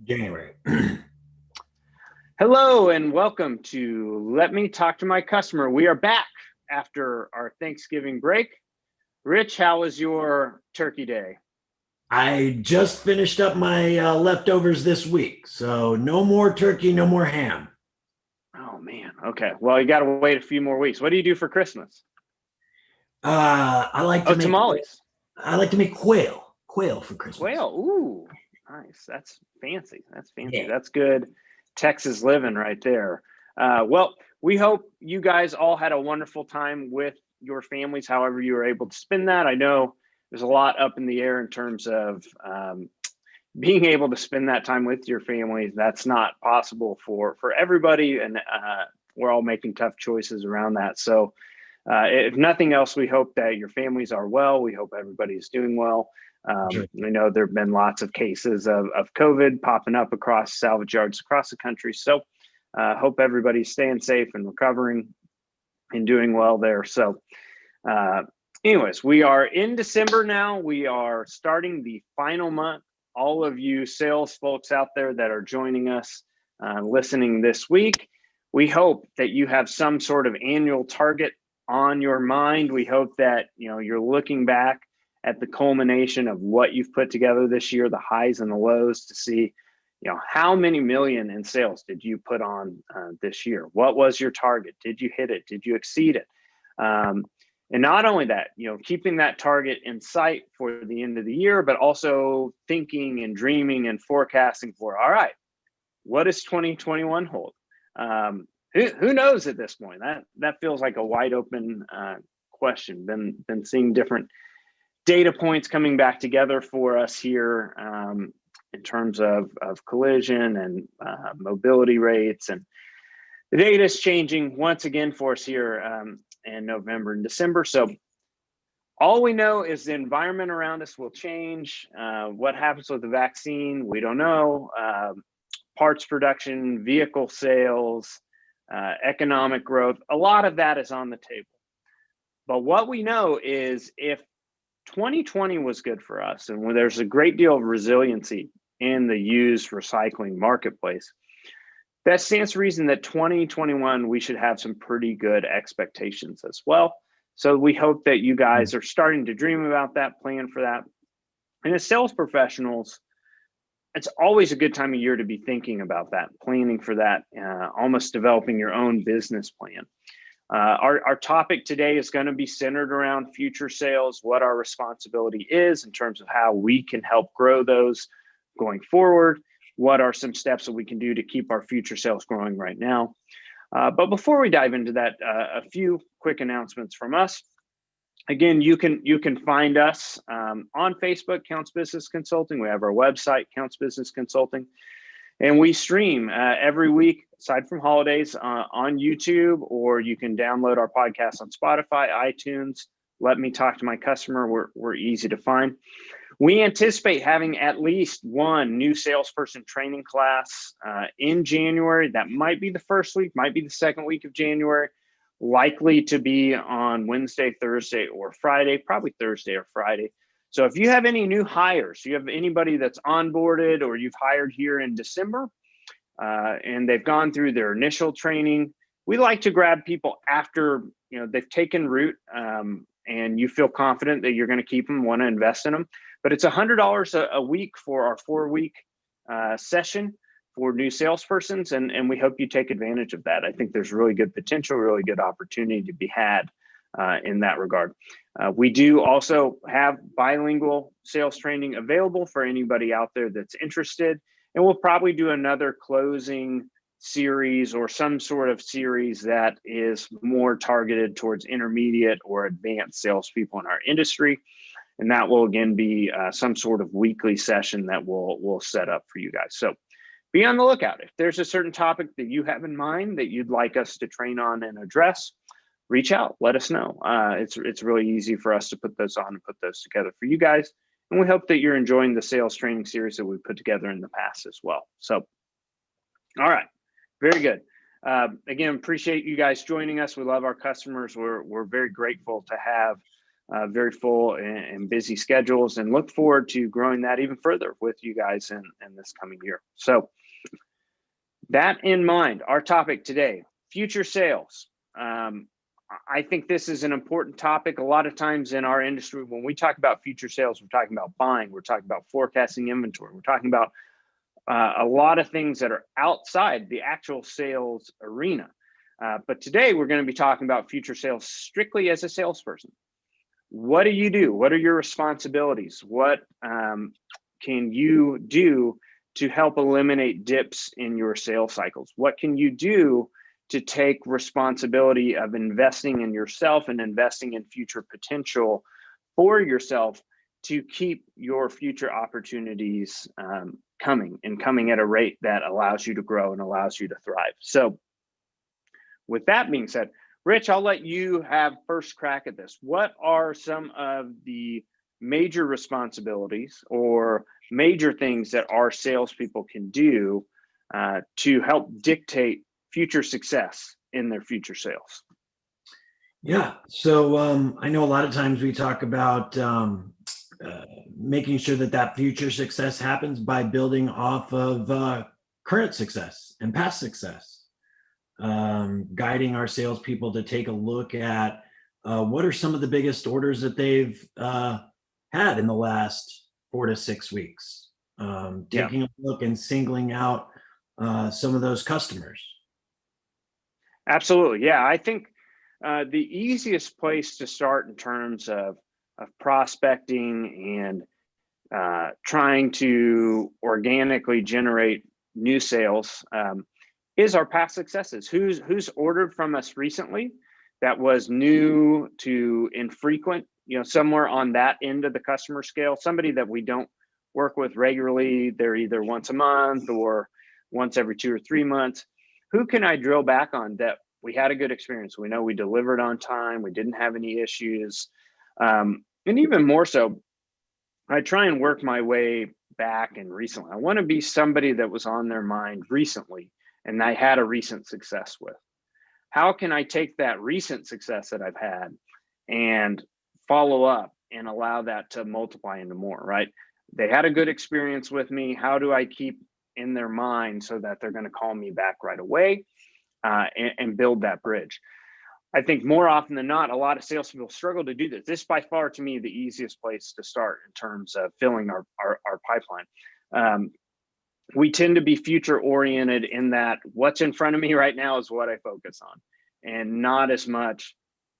January. Hello and welcome to Let Me Talk to My Customer. We are back after our Thanksgiving break. Rich, how was your turkey day? I just finished up my leftovers this week, so no more turkey, no more ham. Oh man, okay. Well, you got to wait a few more weeks. What do you do for Christmas? I like to Oh, make tamales. quail for Christmas. Quail. Ooh, nice. That's fancy. That's fancy. Yeah. That's good Texas living right there. Well, we hope you guys all had a wonderful time with your families, however you were able to spend that. I know there's a lot up in the air in terms of being able to spend that time with your family. That's not possible for everybody, and we're all making tough choices around that. So if nothing else, we hope that your families are well. We hope everybody's doing well. Sure. We know there have been lots of cases of COVID popping up across salvage yards across the country. So hope everybody's staying safe and recovering and doing well there. So anyways, we are in December now. We are starting the final month. All of you sales folks out there that are joining us, listening this week, we hope that you have some sort of annual target on your mind. We hope that you're looking back at the culmination of what you've put together this year, the highs and the lows, to see how many million in sales did you put on this year? What was your target? Did you hit it? Did you exceed it? And not only that, keeping that target in sight for the end of the year, but also thinking and dreaming and forecasting for, all right, what does 2021 hold? Who knows at this point? That feels like a wide open question. Been seeing different data points coming back together for us here in terms of collision and mobility rates, and the data is changing once again for us here in November and December. So all we know is the environment around us will change. What happens with the vaccine, we don't know. Parts production, vehicle sales, economic growth, a lot of that is on the table. But what we know is if 2020 was good for us, and there's a great deal of resiliency in the used recycling marketplace, that stands to reason that 2021, we should have some pretty good expectations as well. So we hope that you guys are starting to dream about that, plan for that. And as sales professionals, it's always a good time of year to be thinking about that, planning for that, almost developing your own business plan. Our topic today is going to be centered around future sales, what our responsibility is in terms of how we can help grow those going forward. What are some steps that we can do to keep our future sales growing right now? But before we dive into that, a few quick announcements from us. Again, you can find us on Facebook, Counts Business Consulting. We have our website, Counts Business Consulting, and we stream every week, aside from holidays, on YouTube, or you can download our podcast on Spotify, iTunes. Let Me Talk to My Customer. We're easy to find. We anticipate having at least one new salesperson training class in January. That might be the first week, might be the second week of January, likely to be on Wednesday, Thursday, or Friday, probably Thursday or Friday. So if you have any new hires, you have anybody that's onboarded or you've hired here in December and they've gone through their initial training, we like to grab people after they've taken root and you feel confident that you're going to keep them, want to invest in them. But it's $100 a week for our 4-week session for new salespersons, and we hope you take advantage of that. I think there's really good potential, really good opportunity to be had in that regard. We do also have bilingual sales training available for anybody out there that's interested, and we'll probably do another closing series or some sort of series that is more targeted towards intermediate or advanced salespeople in our industry. And that will again be some sort of weekly session that we'll set up for you guys. So be on the lookout. If there's a certain topic that you have in mind that you'd like us to train on and address, reach out, let us know. It's really easy for us to put those on and put those together for you guys. And we hope that you're enjoying the sales training series that we put together in the past as well. So, all right, very good. Again, appreciate you guys joining us. We love our customers. We're very grateful to have very full and busy schedules, and look forward to growing that even further with you guys in this coming year. So that in mind, our topic today, future sales. I think this is an important topic. A lot of times in our industry, when we talk about future sales, we're talking about buying, we're talking about forecasting inventory, we're talking about a lot of things that are outside the actual sales arena. But today we're going to be talking about future sales strictly as a salesperson. What do you do? What are your responsibilities? What can you do to help eliminate dips in your sales cycles? What can you do to take responsibility of investing in yourself and investing in future potential for yourself to keep your future opportunities coming at a rate that allows you to grow and allows you to thrive? So with that being said, Rich, I'll let you have first crack at this. What are some of the major responsibilities or major things that our salespeople can do to help dictate future success in their future sales? Yeah. So I know a lot of times we talk about making sure that future success happens by building off of current success and past success. Guiding our salespeople to take a look at what are some of the biggest orders that they've had in the last 4 to 6 weeks. Taking a look and singling out some of those customers. Absolutely. Yeah, I think the easiest place to start in terms of prospecting and trying to organically generate new sales is our past successes. Who's ordered from us recently that was new to infrequent, somewhere on that end of the customer scale, somebody that we don't work with regularly. They're either once a month or once every 2 or 3 months. Who can I drill back on that we had a good experience? We know we delivered on time. We didn't have any issues. And even more so, I try and work my way back and recently. I want to be somebody that was on their mind recently and I had a recent success with. How can I take that recent success that I've had and follow up and allow that to multiply into more, right? They had a good experience with me. How do I keep in their mind so that they're going to call me back right away and build that bridge? I think more often than not, a lot of salespeople struggle to do this. This is by far, to me, the easiest place to start in terms of filling our pipeline. We tend to be future oriented in that what's in front of me right now is what I focus on, and not as much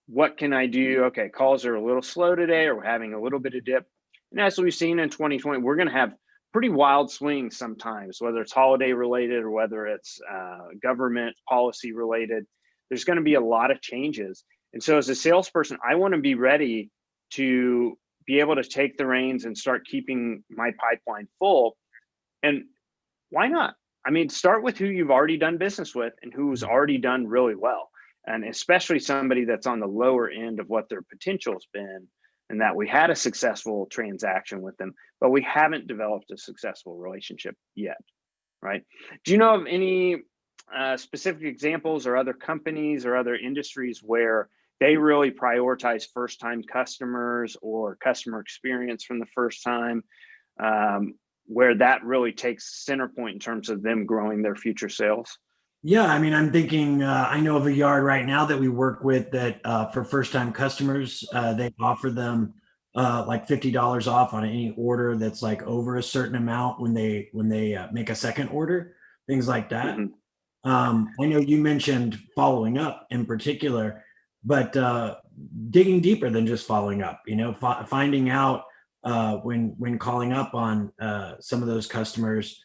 what can I do? Okay, calls are a little slow today, or we're having a little bit of dip. And as we've seen in 2020, we're going to have pretty wild swings sometimes, whether it's holiday related or whether it's government policy related. There's going to be a lot of changes. And so as a salesperson, I want to be ready to be able to take the reins and start keeping my pipeline full. And why not? I mean, start with who you've already done business with and who's already done really well. And especially somebody that's on the lower end of what their potential has been, and that we had a successful transaction with them, but we haven't developed a successful relationship yet, right? Do you know of any specific examples or other companies or other industries where they really prioritize first-time customers or customer experience from the first time, where that really takes center point in terms of them growing their future sales? Yeah, I mean, I'm thinking, I know of a yard right now that we work with that for first-time customers, they offer them like $50 off on any order that's like over a certain amount when they make a second order, things like that. I know you mentioned following up in particular, but digging deeper than just following up, finding out when calling up on some of those customers,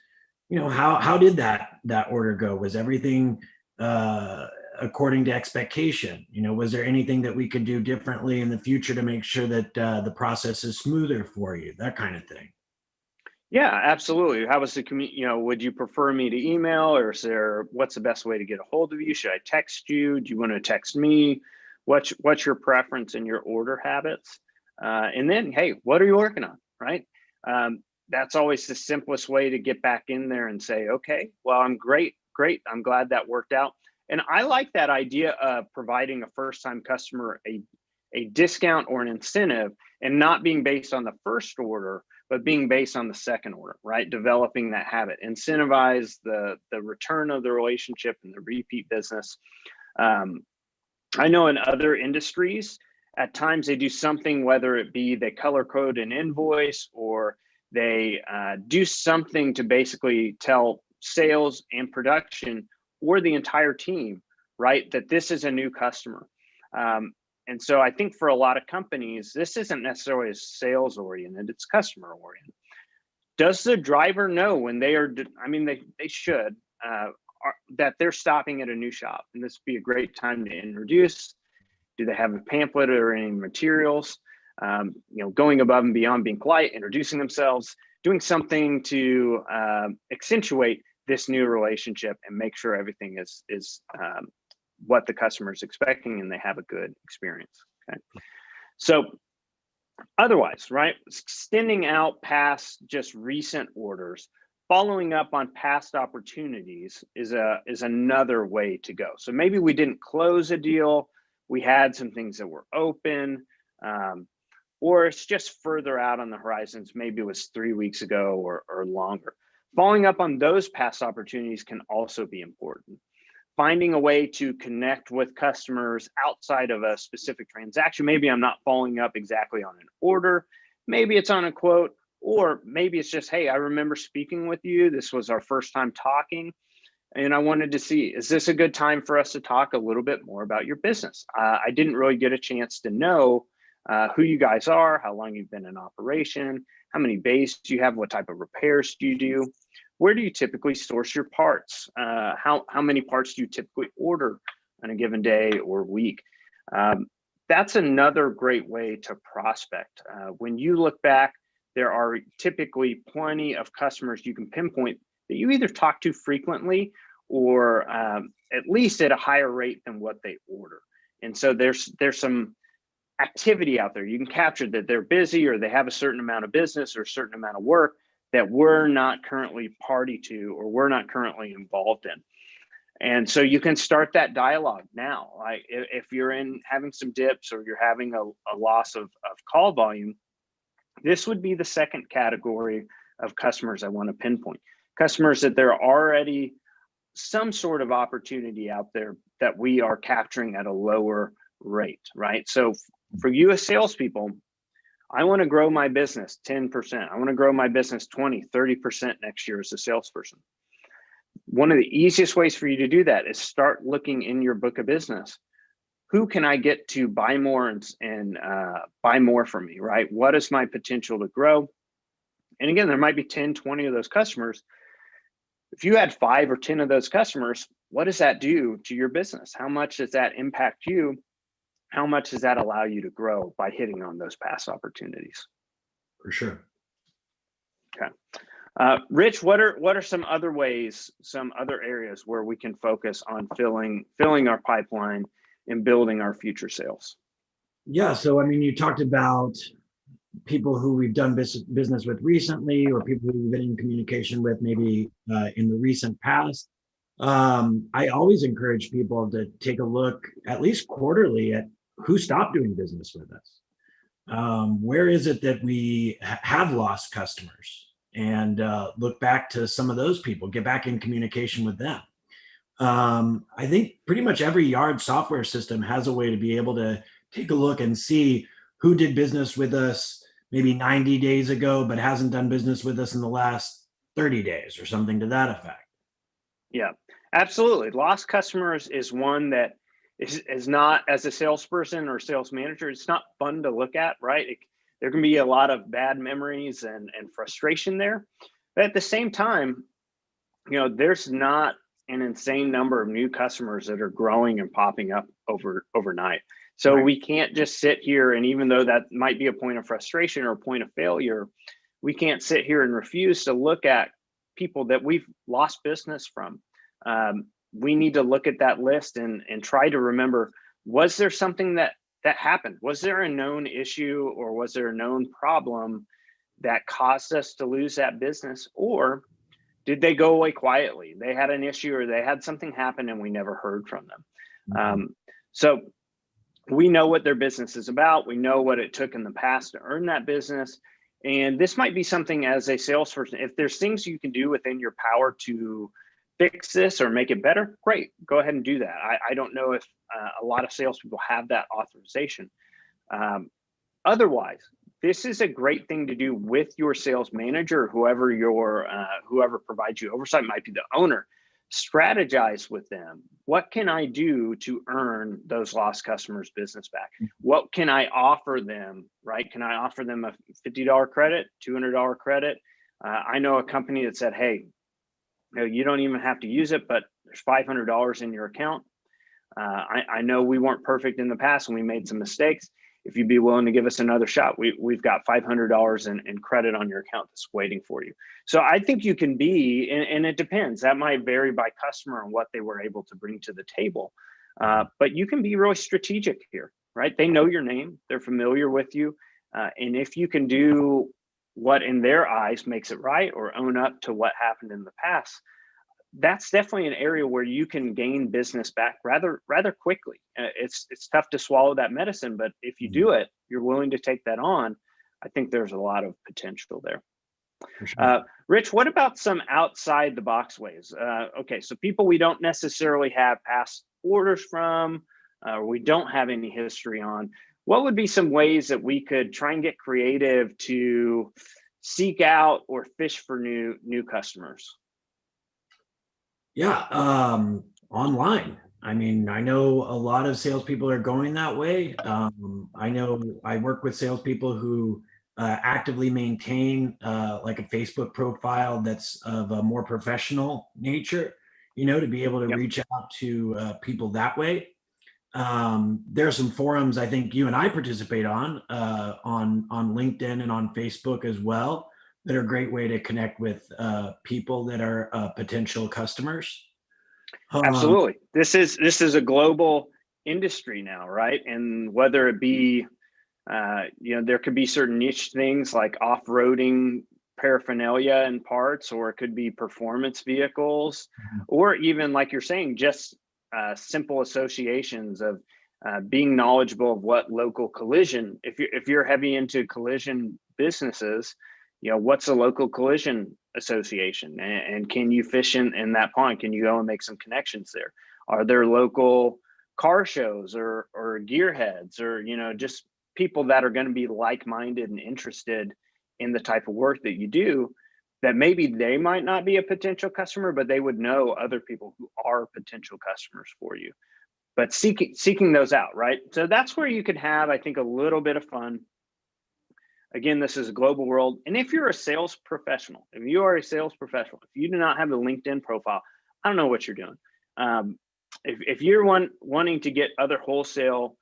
how did that order go? Was everything according to expectation? Was there anything that we could do differently in the future to make sure that the process is smoother for you? That kind of thing. Yeah, absolutely. How was the would you prefer me to email, or what's the best way to get a hold of you? Should I text you? Do you want to text me? What's your preference in your order habits? And then, hey, what are you working on, right? That's always the simplest way to get back in there and say, okay, well, I'm great. I'm glad that worked out. And I like that idea of providing a first-time customer a discount or an incentive, and not being based on the first order, but being based on the second order, right? Developing that habit, incentivize the return of the relationship and the repeat business. I know in other industries, at times they do something, whether it be they color code an invoice or they do something to basically tell sales and production or the entire team, right, that this is a new customer. And so I think for a lot of companies, this isn't necessarily sales oriented, it's customer oriented. Does the driver know when they are, I mean, they should, that they're stopping at a new shop, and this would be a great time to introduce? Do they have a pamphlet or any materials? Going above and beyond, being polite, introducing themselves, doing something to accentuate this new relationship and make sure everything is what the customer is expecting and they have a good experience. Okay, so otherwise, right, extending out past just recent orders, following up on past opportunities is another way to go. So maybe we didn't close a deal, we had some things that were open, or it's just further out on the horizons. Maybe it was 3 weeks ago or longer. Following up on those past opportunities can also be important. Finding a way to connect with customers outside of a specific transaction. Maybe I'm not following up exactly on an order. Maybe it's on a quote, or maybe it's just, hey, I remember speaking with you. This was our first time talking, and I wanted to see, is this a good time for us to talk a little bit more about your business? I didn't really get a chance to know who you guys are, how long you've been in operation, how many bays do you have, what type of repairs do you do, where do you typically source your parts, how many parts do you typically order on a given day or week. That's another great way to prospect. When you look back, there are typically plenty of customers you can pinpoint that you either talk to frequently or at least at a higher rate than what they order. And so there's some activity out there. You can capture that they're busy or they have a certain amount of business or a certain amount of work that we're not currently party to or we're not currently involved in. And so you can start that dialogue now. Like if you're having some dips or you're having a loss of call volume, this would be the second category of customers I want to pinpoint. Customers that there are already some sort of opportunity out there that we are capturing at a lower rate, right? So for you as salespeople, I want to grow my business 10%. I want to grow my business 20, 30% next year as a salesperson. One of the easiest ways for you to do that is start looking in your book of business. Who can I get to buy more and buy more from me, right? What is my potential to grow? And again, there might be 10, 20 of those customers. If you had 5 or 10 of those customers, what does that do to your business? How much does that impact you? How much does that allow you to grow by hitting on those past opportunities? For sure. Okay. Rich, what are some other ways, some other areas where we can focus on filling our pipeline and building our future sales? Yeah. So, I mean, you talked about people who we've done business with recently, or people who we've been in communication with maybe in the recent past. I always encourage people to take a look at least quarterly at who stopped doing business with us. Where is it that we have lost customers? And look back to some of those people, get back in communication with them. I think pretty much every yard software system has a way to be able to take a look and see who did business with us maybe 90 days ago, but hasn't done business with us in the last 30 days or something to that effect. Yeah, absolutely. Lost customers is one that is not, as a salesperson or sales manager, it's not fun to look at, right? There can be a lot of bad memories and frustration there. But at the same time, there's not an insane number of new customers that are growing and popping up overnight. So we can't just sit here, and even though that might be a point of frustration or a point of failure, we can't sit here and refuse to look at people that we've lost business from. We need to look at that list and try to remember, was there something that happened? Was there a known issue or was there a known problem that caused us to lose that business? Or did they go away quietly? They had an issue or they had something happen and we never heard from them. So we know what their business is about. We know what it took in the past to earn that business. And this might be something as a salesperson, if there's things you can do within your power to fix this or make it better, great, go ahead and do that. I don't know if a lot of salespeople have that authorization. Otherwise, this is a great thing to do with your sales manager, whoever provides you oversight, might be the owner. Strategize with them. What can I do to earn those lost customers' business back? What can I offer them, right? Can I offer them a $50 credit, $200 credit? I know a company that said, hey, you don't even have to use it, but there's $500 in your account. I know we weren't perfect in the past and we made some mistakes. If you'd be willing to give us another shot, we've got $500 in credit on your account that's waiting for you. So I think you can be, and it depends. That might vary by customer and what they were able to bring to the table. But you can be really strategic here, right? They know your name, they're familiar with you. And if you can do what in their eyes makes it right or own up to what happened in the past, that's definitely an area where you can gain business back rather quickly. It's tough to swallow that medicine, but if you do it, you're willing to take that on. I think there's a lot of potential there. For sure. Rich, what about some outside the box ways? Okay, so people we don't necessarily have past orders from, or we don't have any history on. What would be some ways that we could try and get creative to seek out or fish for new customers? Yeah, online. I mean, I know a lot of salespeople are going that way. I know I work with salespeople who actively maintain like a Facebook profile that's of a more professional nature, to be able to Yep, reach out to people that way. There are some forums I think you and I participate on LinkedIn and on Facebook as well, that are a great way to connect with people that are potential customers. Um, absolutely. This is a global industry now, right? And whether it be there could be certain niche things like off-roading paraphernalia and parts, or it could be performance vehicles, or even like you're saying, just simple associations of being knowledgeable of what local collision. If you're heavy into collision businesses, what's a local collision association, and can you fish in that pond? Can you go and make some connections there? Are there local car shows or gearheads, or just people that are going to be like-minded and interested in the type of work that you do, that maybe they might not be a potential customer, but they would know other people who are potential customers for you. But seeking those out, right? So that's where you could have, I think, a little bit of fun. Again, this is a global world. And if you're a sales professional, if you are a sales professional, if you do not have a LinkedIn profile, I don't know what you're doing. If you're wanting to get other wholesale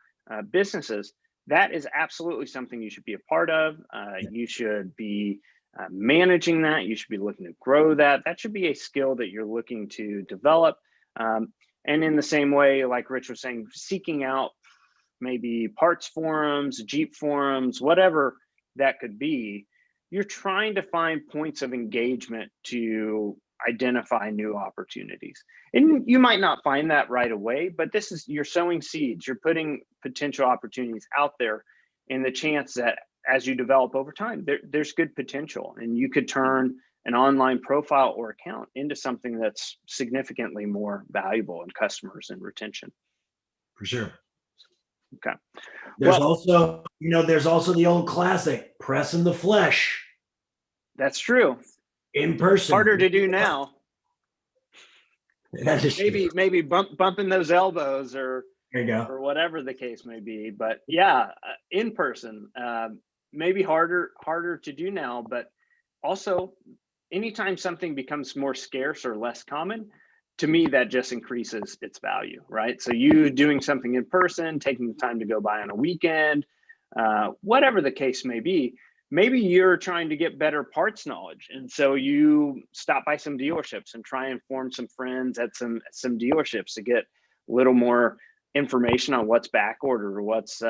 businesses, that is absolutely something you should be a part of. You should be managing that. You should be looking to grow that. That should be a skill that you're looking to develop. And in the same way, like Rich was saying, seeking out maybe parts forums, Jeep forums, whatever that could be, you're trying to find points of engagement to identify new opportunities. And you might not find that right away, but you're sowing seeds, you're putting potential opportunities out there, in the chance that as you develop over time, there's good potential, and you could turn an online profile or account into something that's significantly more valuable in customers and retention. for sure. Okay. There's Well, also, there's also the old classic pressing the flesh that's true. in person. Harder to do now. That is true. Maybe bumping those elbows, or There you go. whatever the case may be. But yeah, in person, maybe harder to do now. But also, anytime something becomes more scarce or less common, to me, that just increases its value, right? So you doing something in person, taking the time to go by on a weekend, whatever the case may be, maybe you're trying to get better parts knowledge, and so you stop by some dealerships and try and form some friends at some dealerships to get a little more information on what's back ordered, or what's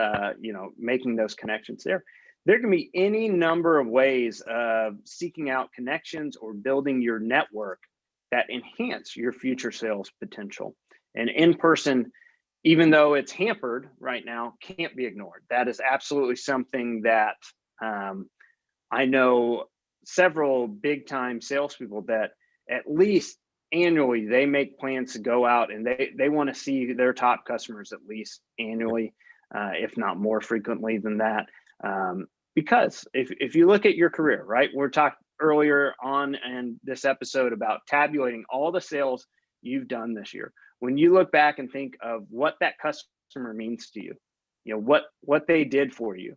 making those connections there. There can be any number of ways of seeking out connections or building your network that enhance your future sales potential. And in person even though it's hampered right now, can't be ignored. That is absolutely something that I know several big time salespeople that at least annually they make plans to go out and they want to see their top customers at least annually, if not more frequently than that. Because if you look at your career, right, we're talking earlier on in this episode about tabulating all the sales you've done this year. When you look back and think of what that customer means to you, you know what they did for you,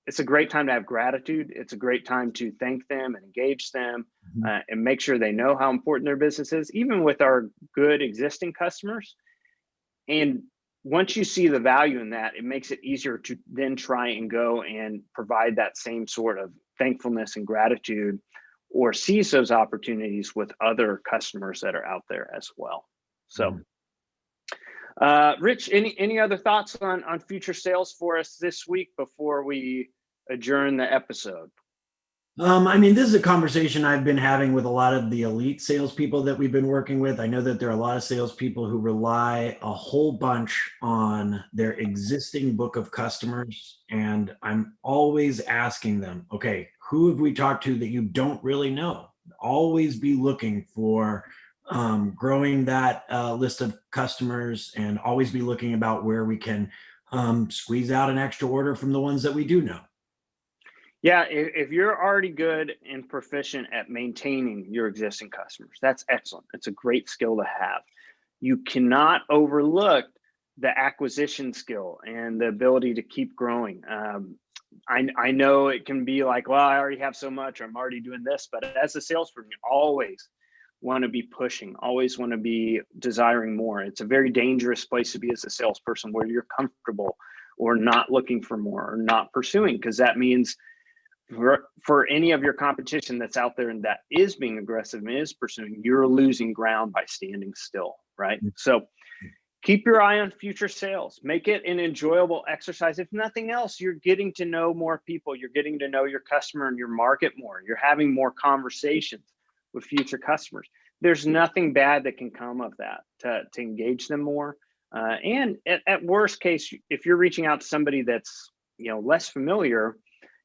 it's a great time to have gratitude. It's a great time to thank them and engage them, and make sure they know how important their business is, even with our good existing customers. And once you see the value in that, it makes it easier to then try and go and provide that same sort of thankfulness and gratitude, or seize those opportunities with other customers that are out there as well. So, Rich, any other thoughts on future sales for us this week before we adjourn the episode? I mean, this is a conversation I've been having with a lot of the elite salespeople that we've been working with. I know that there are a lot of salespeople who rely a whole bunch on their existing book of customers. And I'm always asking them, okay, who have we talked to that you don't really know? Always be looking for growing that list of customers, and always be looking about where we can squeeze out an extra order from the ones that we do know. Yeah, if you're already good and proficient at maintaining your existing customers, that's excellent. It's a great skill to have. You cannot overlook the acquisition skill and the ability to keep growing. I know it can be like, well, I already have so much, or I'm already doing this, but as a salesperson, you always want to be pushing, always want to be desiring more. It's a very dangerous place to be as a salesperson, where you're comfortable or not looking for more or not pursuing, because that means for any of your competition that's out there and that is being aggressive and is pursuing, you're losing ground by standing still, right? So keep your eye on future sales. Make it an enjoyable exercise. If nothing else, you're getting to know more people. You're getting to know your customer and your market more. You're having more conversations with future customers. There's nothing bad that can come of that, to engage them more. And at worst case, if you're reaching out to somebody that's less familiar,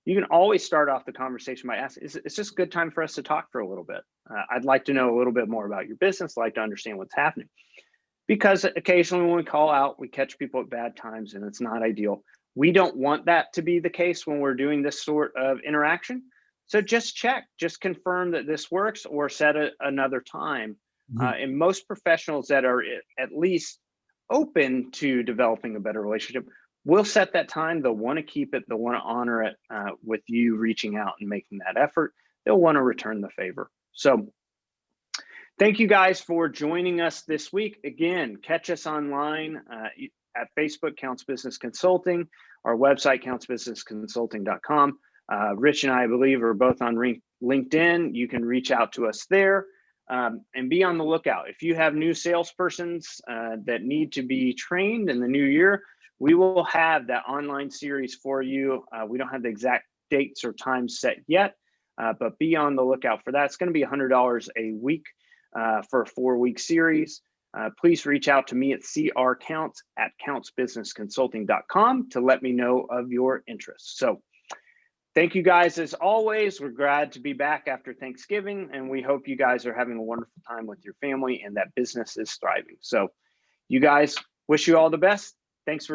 you can always start off the conversation by asking, it's just a good time for us to talk for a little bit. I'd like to know a little bit more about your business, like to understand what's happening. Because occasionally when we call out, we catch people at bad times, and it's not ideal. We don't want that to be the case when we're doing this sort of interaction. So just check, just confirm that this works, or set another time. And most professionals that are at least open to developing a better relationship will set that time. They'll want to keep it. They'll want to honor it with you reaching out and making that effort. They'll want to return the favor. So thank you guys for joining us this week. Again, catch us online at Facebook, Counts Business Consulting, our website, countsbusinessconsulting.com. Rich and I believe are both on LinkedIn. You can reach out to us there, and be on the lookout. If you have new salespersons that need to be trained in the new year, we will have that online series for you. We don't have the exact dates or times set yet, but be on the lookout for that. It's going to be $100 a week for a 4-week series. Please reach out to me at crcounts@countsbusinessconsulting.com to let me know of your interest. So thank you guys. As always, we're glad to be back after Thanksgiving, and we hope you guys are having a wonderful time with your family and that business is thriving. So you guys, wish you all the best. Thanks for